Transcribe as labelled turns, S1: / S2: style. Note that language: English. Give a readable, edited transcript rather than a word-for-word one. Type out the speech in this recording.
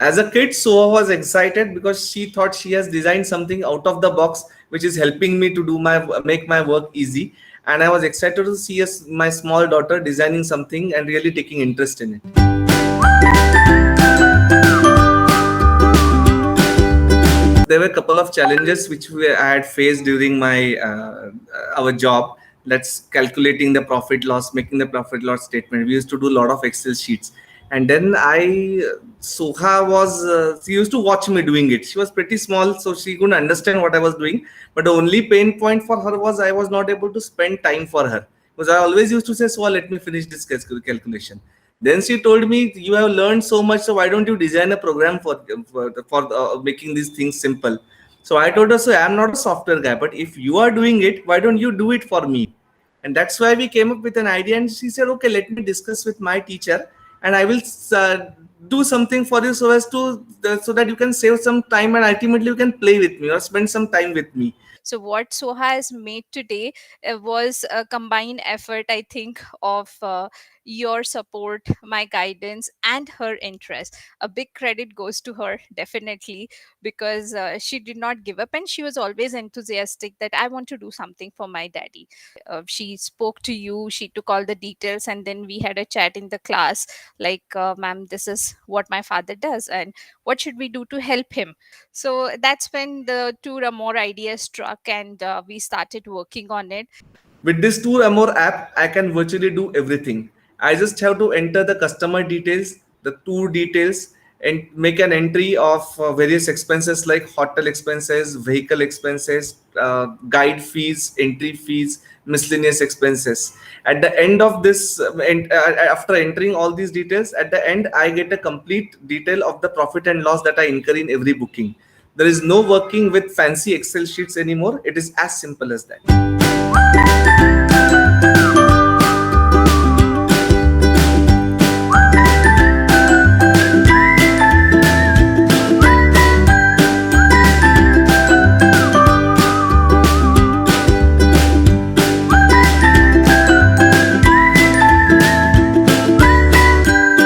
S1: As a kid, Soha was excited because she thought she has designed something out of the box, which is helping me to do my make my work easy. And I was excited to see my small daughter designing something and really taking interest in it. There were a couple of challenges which I had faced during my our job. That's calculating the profit loss, making the profit loss statement. We used to do a lot of Excel sheets, and then Soha was she used to watch me doing it. She was pretty small, so she couldn't understand what I was doing. But the only pain point for her was I was not able to spend time for her, because I always used to say, "So let me finish this calculation." Then she told me, "You have learned so much, so why don't you design a program for making these things simple?" So I told her, "So I'm not a software guy, but if you are doing it, why don't you do it for me?" And that's why we came up with an idea. And she said, "Okay, let me discuss with my teacher, and I will do something for you so that you can save some time and ultimately you can play with me or spend some time with me."
S2: So what Soha has made today was a combined effort, I think, of your support, my guidance, and her interest. A big credit goes to her, definitely, because she did not give up and she was always enthusiastic that I want to do something for my daddy. She spoke to you, she took all the details, and then we had a chat in the class like, ma'am, this is what my father does, and what should we do to help him? So that's when the two or more ideas struck, and we started working on it.
S1: With this Tour Amor app, I can virtually do everything. I just have to enter the customer details, the tour details, and make an entry of various expenses like hotel expenses, vehicle expenses, guide fees, entry fees, miscellaneous expenses. At the end of this, after entering all these details, at the end, I get a complete detail of the profit and loss that I incur in every booking. There is no working with fancy Excel sheets anymore. It is as simple as that.